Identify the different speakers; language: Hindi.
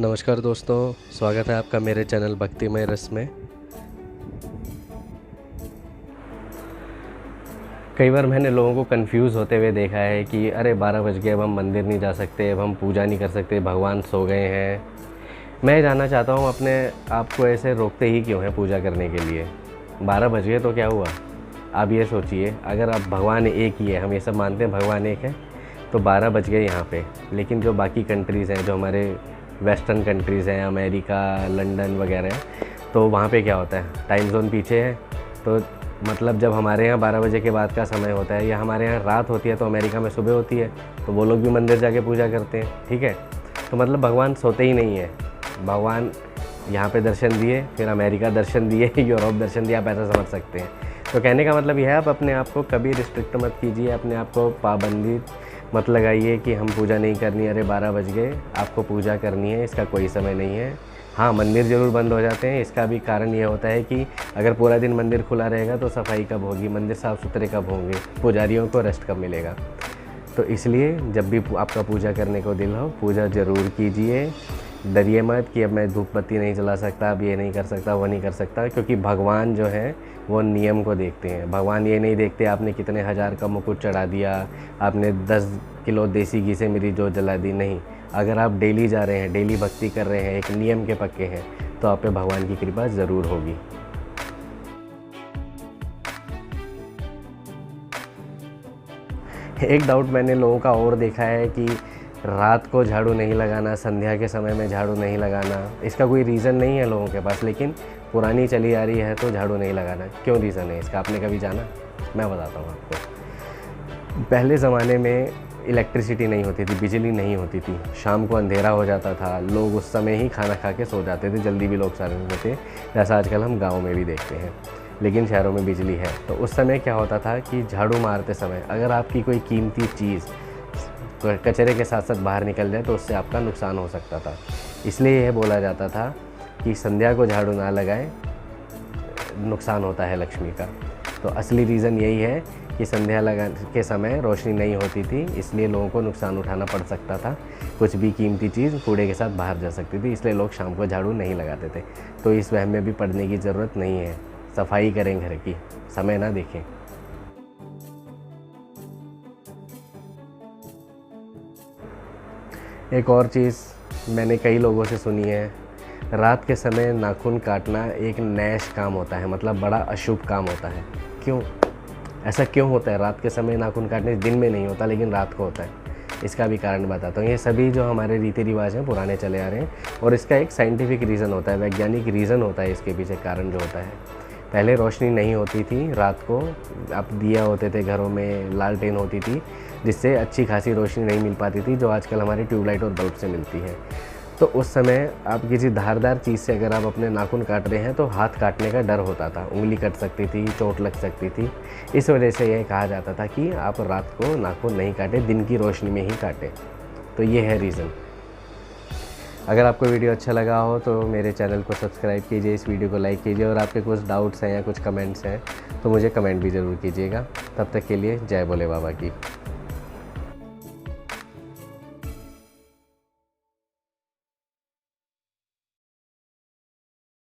Speaker 1: नमस्कार दोस्तों, स्वागत है आपका मेरे चैनल भक्तिमय रस में। कई बार मैंने लोगों को कंफ्यूज होते हुए देखा है कि अरे 12 बज गए, अब हम मंदिर नहीं जा सकते, अब हम पूजा नहीं कर सकते, भगवान सो गए हैं। मैं जानना चाहता हूँ अपने आप को ऐसे रोकते ही क्यों हैं पूजा करने के लिए। 12 बज गए तो क्या हुआ। आप ये सोचिए, अगर आप भगवान एक ही है, हम ये सब मानते हैं भगवान एक है, तो 12 बज गए यहाँ पे। लेकिन जो बाकी कंट्रीज़ हैं, जो हमारे वेस्टर्न कंट्रीज़ हैं, अमेरिका, लंदन वगैरह, तो वहाँ पे क्या होता है, टाइम जोन पीछे है। तो मतलब जब हमारे यहाँ 12 बजे के बाद का समय होता है या हमारे यहाँ रात होती है, तो अमेरिका में सुबह होती है, तो वो लोग भी मंदिर जाके पूजा करते हैं। ठीक है, तो मतलब भगवान सोते ही नहीं है। भगवान यहाँ पे दर्शन दिए, फिर अमेरिका दर्शन दिए, यूरोप दर्शन दिया, आप ऐसा समझ सकते हैं। तो कहने का मतलब यह है, आप अपने आप को कभी रिस्ट्रिक्ट मत कीजिए, अपने आप को पाबंदी मत लगाइए कि हम पूजा नहीं करनी, अरे 12 बज गए। आपको पूजा करनी है, इसका कोई समय नहीं है। हाँ, मंदिर ज़रूर बंद हो जाते हैं, इसका भी कारण ये होता है कि अगर पूरा दिन मंदिर खुला रहेगा तो सफाई कब होगी, मंदिर साफ़ सुथरे कब होंगे, पुजारियों को रेस्ट कब मिलेगा। तो इसलिए जब भी आपका पूजा करने को दिल हो, पूजा ज़रूर कीजिए। डरिए मत कि अब मैं धूप बत्ती नहीं जला सकता, अब ये नहीं कर सकता, वो नहीं कर सकता, क्योंकि भगवान जो है वो नियम को देखते हैं। भगवान ये नहीं देखते आपने कितने हज़ार का मुकुट चढ़ा दिया, आपने 10 किलो देसी घी से मेरी जोत जला दी। नहीं, अगर आप डेली जा रहे हैं, डेली भक्ति कर रहे हैं, एक नियम के पक्के हैं, तो आप पे भगवान की कृपा ज़रूर होगी। एक डाउट मैंने लोगों का और देखा है कि रात को झाड़ू नहीं लगाना, संध्या के समय में झाड़ू नहीं लगाना। इसका कोई रीज़न नहीं है लोगों के पास, लेकिन पुरानी चली आ रही है तो झाड़ू नहीं लगाना। क्यों रीज़न है इसका, आपने कभी जाना? मैं बताता हूँ आपको। पहले ज़माने में इलेक्ट्रिसिटी नहीं होती थी, बिजली नहीं होती थी, शाम को अंधेरा हो जाता था, लोग उस समय ही खाना खा के सो जाते थे, जल्दी भी लोग सारे होते थे, जैसा आजकल हम गाँव में भी देखते हैं। लेकिन शहरों में बिजली है, तो उस समय क्या होता था कि झाड़ू मारते समय अगर आपकी कोई कीमती चीज़ कचरे के साथ साथ बाहर निकल जाए तो उससे आपका नुकसान हो सकता था। इसलिए यह बोला जाता था कि संध्या को झाड़ू ना लगाएं, नुकसान होता है लक्ष्मी का। तो असली रीज़न यही है कि संध्या लगा के समय रोशनी नहीं होती थी, इसलिए लोगों को नुकसान उठाना पड़ सकता था। कुछ भी कीमती चीज़ कूड़े के साथ बाहर जा सकती थी, इसलिए लोग शाम को झाड़ू नहीं लगाते थे। तो इस वहम में भी पड़ने की ज़रूरत नहीं है। सफाई करें घर की, समय ना देखें। एक और चीज़ मैंने कई लोगों से सुनी है, रात के समय नाखून काटना एक नैश काम होता है, मतलब बड़ा अशुभ काम होता है। क्यों ऐसा क्यों होता है? रात के समय नाखून काटने दिन में नहीं होता, लेकिन रात को होता है। इसका भी कारण बताता हूँ। ये सभी जो हमारे रीति रिवाज हैं पुराने चले आ रहे हैं, और इसका एक साइंटिफिक रीज़न होता है, वैज्ञानिक रीज़न होता है इसके पीछे कारण जो होता है। पहले रोशनी नहीं होती थी, रात को अब दिया होते थे घरों में, लालटेन होती थी, जिससे अच्छी खासी रोशनी नहीं मिल पाती थी, जो आजकल हमारे ट्यूबलाइट और बल्ब से मिलती है। तो उस समय आप किसी धारदार चीज़ से अगर आप अपने नाखून काट रहे हैं तो हाथ काटने का डर होता था, उंगली कट सकती थी, चोट लग सकती थी। इस वजह से यह कहा जाता था कि आप रात को नाखून नहीं काटें, दिन की रोशनी में ही काटें। तो ये है रीज़न। अगर आपको वीडियो अच्छा लगा हो तो मेरे चैनल को सब्सक्राइब कीजिए, इस वीडियो को लाइक कीजिए, और आपके कुछ डाउट्स हैं या कुछ कमेंट्स हैं तो मुझे कमेंट भी ज़रूर कीजिएगा। तब तक के लिए जय भोले बाबा की।